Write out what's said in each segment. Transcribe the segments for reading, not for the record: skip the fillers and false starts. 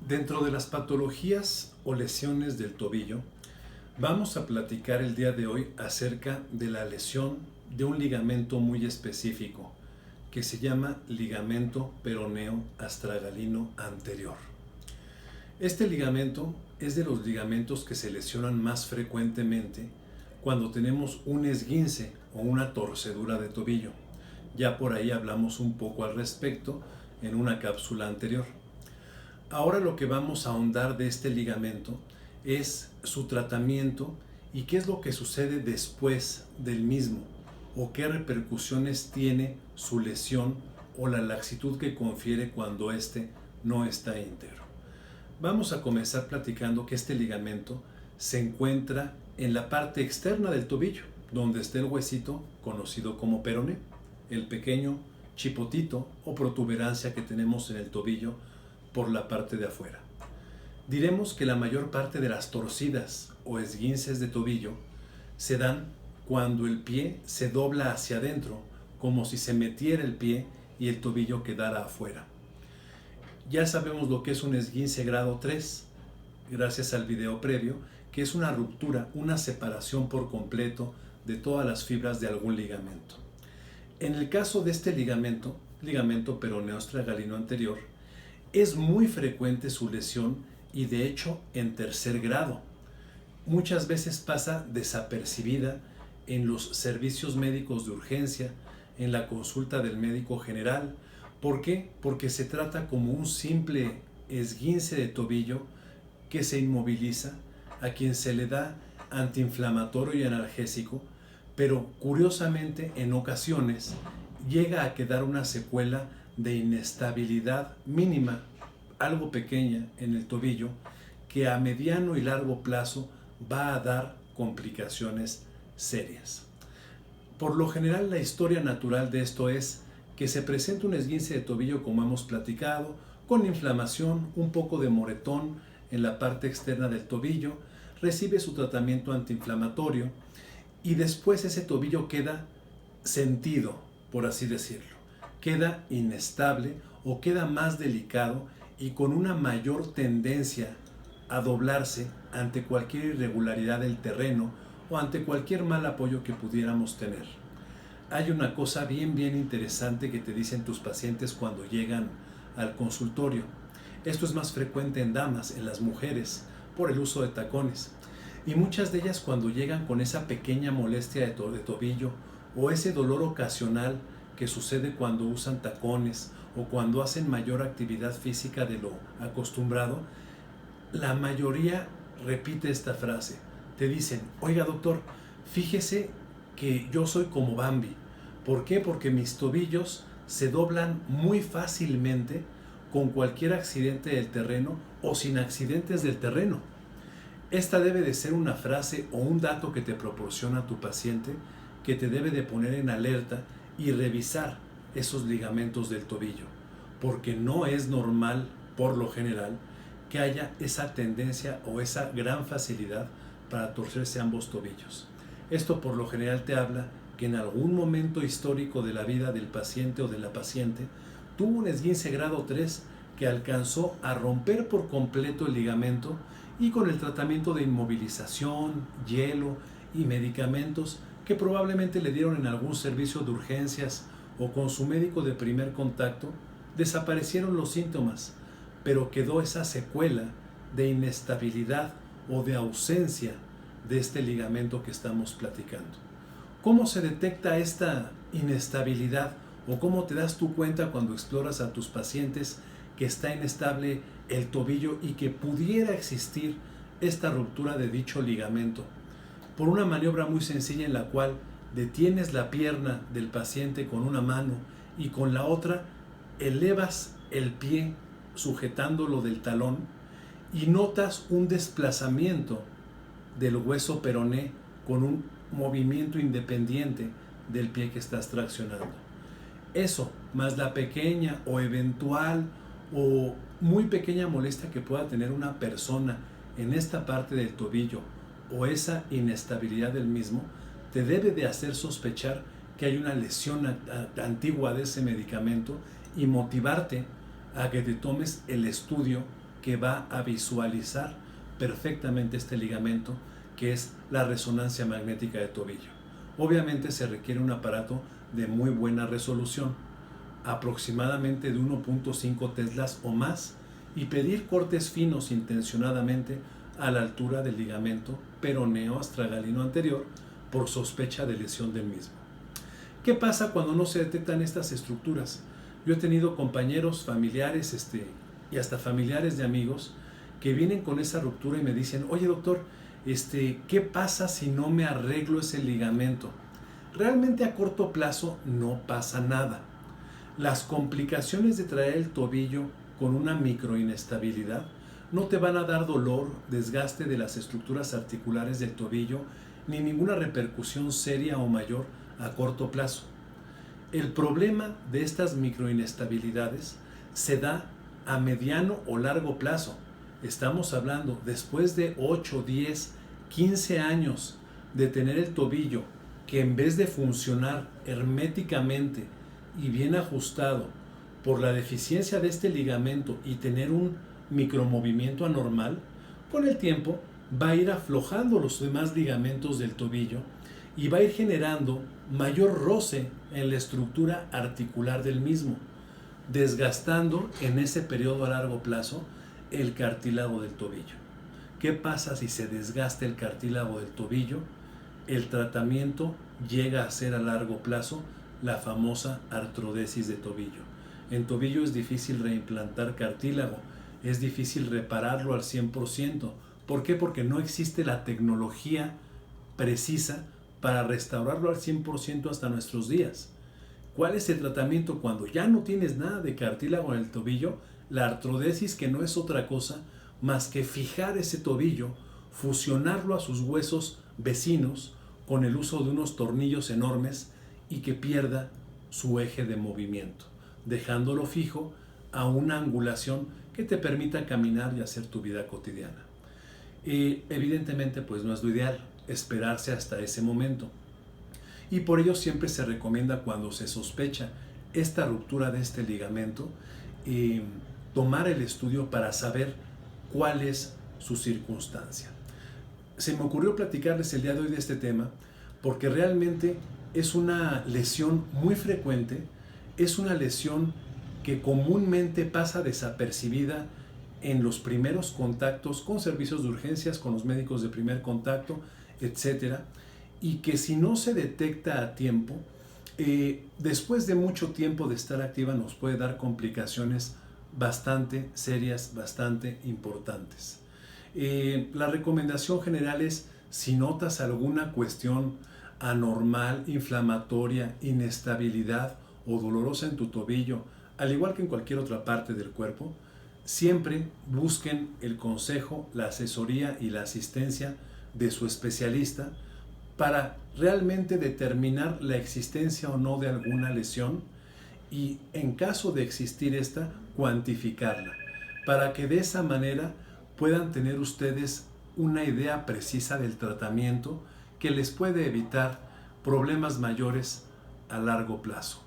Dentro de las patologías o lesiones del tobillo, vamos a platicar el día de hoy acerca de la lesión de un ligamento muy específico que se llama ligamento peroneo astragalino anterior. Este ligamento es de los ligamentos que se lesionan más frecuentemente cuando tenemos un esguince o una torcedura de tobillo. Ya por ahí hablamos un poco al respecto en una cápsula anterior. Ahora lo que vamos a ahondar de este ligamento es su tratamiento y qué es lo que sucede después del mismo o qué repercusiones tiene su lesión o la laxitud que confiere cuando éste no está íntegro. Vamos a comenzar platicando que este ligamento se encuentra en la parte externa del tobillo, donde está el huesito conocido como peroné, el pequeño chipotito o protuberancia que tenemos en el tobillo por la parte de afuera. Diremos que la mayor parte de las torcidas o esguinces de tobillo se dan cuando el pie se dobla hacia adentro, como si se metiera el pie y el tobillo quedara afuera. Ya sabemos lo que es un esguince grado 3, gracias al video previo, que es una ruptura, una separación por completo de todas las fibras de algún ligamento. En el caso de este ligamento peroneo astragalino anterior, es muy frecuente su lesión y de hecho en tercer grado. Muchas veces pasa desapercibida en los servicios médicos de urgencia, en la consulta del médico general. ¿Por qué? Porque se trata como un simple esguince de tobillo que se inmoviliza, a quien se le da antiinflamatorio y analgésico, pero curiosamente en ocasiones llega a quedar una secuela de inestabilidad mínima, algo pequeña en el tobillo, que a mediano y largo plazo va a dar complicaciones serias. Por lo general, la historia natural de esto es que se presenta un esguince de tobillo, como hemos platicado, con inflamación, un poco de moretón en la parte externa del tobillo, recibe su tratamiento antiinflamatorio y después ese tobillo queda sentido, por así decirlo. Queda inestable o queda más delicado y con una mayor tendencia a doblarse ante cualquier irregularidad del terreno o ante cualquier mal apoyo que pudiéramos tener. Hay una cosa bien interesante que te dicen tus pacientes cuando llegan al consultorio. Esto es más frecuente en damas, en las mujeres, por el uso de tacones. Y muchas de ellas cuando llegan con esa pequeña molestia de tobillo o ese dolor ocasional que sucede cuando usan tacones o cuando hacen mayor actividad física de lo acostumbrado, la mayoría repite esta frase. Te dicen: oiga doctor, fíjese que yo soy como Bambi. ¿Por qué? Porque mis tobillos se doblan muy fácilmente con cualquier accidente del terreno o sin accidentes del terreno. Esta debe de ser una frase o un dato que te proporciona tu paciente que te debe de poner en alerta y revisar esos ligamentos del tobillo, porque no es normal, por lo general, que haya esa tendencia o esa gran facilidad para torcerse ambos tobillos. Esto por lo general te habla que en algún momento histórico de la vida del paciente o de la paciente tuvo un esguince grado 3 que alcanzó a romper por completo el ligamento y con el tratamiento de inmovilización, hielo y medicamentos que probablemente le dieron en algún servicio de urgencias o con su médico de primer contacto, desaparecieron los síntomas, pero quedó esa secuela de inestabilidad o de ausencia de este ligamento que estamos platicando. ¿Cómo se detecta esta inestabilidad o cómo te das tú cuenta cuando exploras a tus pacientes que está inestable el tobillo y que pudiera existir esta ruptura de dicho ligamento? Por una maniobra muy sencilla en la cual detienes la pierna del paciente con una mano y con la otra elevas el pie sujetándolo del talón y notas un desplazamiento del hueso peroné con un movimiento independiente del pie que estás traccionando. Eso, más la pequeña o eventual o muy pequeña molestia que pueda tener una persona en esta parte del tobillo o esa inestabilidad del mismo, te debe de hacer sospechar que hay una lesión antigua de ese medicamento y motivarte a que te tomes el estudio que va a visualizar perfectamente este ligamento, que es la resonancia magnética de tobillo. Obviamente se requiere un aparato de muy buena resolución, aproximadamente de 1.5 teslas o más, y pedir cortes finos intencionadamente a la altura del ligamento peroneo astragalino anterior por sospecha de lesión del mismo. ¿Qué pasa cuando no se detectan estas estructuras? Yo he tenido compañeros, familiares y hasta familiares de amigos que vienen con esa ruptura y me dicen: oye doctor, ¿qué pasa si no me arreglo ese ligamento? Realmente a corto plazo no pasa nada. Las complicaciones de traer el tobillo con una microinestabilidad no te van a dar dolor, desgaste de las estructuras articulares del tobillo, ni ninguna repercusión seria o mayor a corto plazo. El problema de estas microinestabilidades se da a mediano o largo plazo. Estamos hablando después de 8, 10, 15 años de tener el tobillo que, en vez de funcionar herméticamente y bien ajustado por la deficiencia de este ligamento y tener un micromovimiento anormal, con el tiempo va a ir aflojando los demás ligamentos del tobillo y va a ir generando mayor roce en la estructura articular del mismo, desgastando en ese periodo a largo plazo el cartílago del tobillo. ¿Qué pasa si se desgasta el cartílago del tobillo? El tratamiento llega a ser a largo plazo la famosa artrodesis de tobillo. En tobillo es difícil reimplantar cartílago, es difícil repararlo al 100%. ¿Por qué? Porque no existe la tecnología precisa para restaurarlo al 100% hasta nuestros días. ¿Cuál es el tratamiento cuando ya no tienes nada de cartílago en el tobillo? La artrodesis, que no es otra cosa más que fijar ese tobillo, fusionarlo a sus huesos vecinos con el uso de unos tornillos enormes y que pierda su eje de movimiento, dejándolo fijo a una angulación que te permita caminar y hacer tu vida cotidiana. Y evidentemente pues no es lo ideal esperarse hasta ese momento, y por ello siempre se recomienda, cuando se sospecha esta ruptura de este ligamento, tomar el estudio para saber cuál es su circunstancia. Se me ocurrió platicarles el día de hoy de este tema porque realmente es una lesión muy frecuente, es una lesión que comúnmente pasa desapercibida en los primeros contactos con servicios de urgencias, con los médicos de primer contacto, etc. Y que si no se detecta a tiempo, después de mucho tiempo de estar activa nos puede dar complicaciones bastante serias, bastante importantes. La recomendación general es: si notas alguna cuestión anormal, inflamatoria, inestabilidad o dolorosa en tu tobillo, al igual que en cualquier otra parte del cuerpo, siempre busquen el consejo, la asesoría y la asistencia de su especialista para realmente determinar la existencia o no de alguna lesión, y en caso de existir esta, cuantificarla, para que de esa manera puedan tener ustedes una idea precisa del tratamiento que les puede evitar problemas mayores a largo plazo.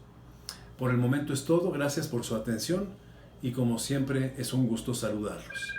Por el momento es todo, gracias por su atención y como siempre es un gusto saludarlos.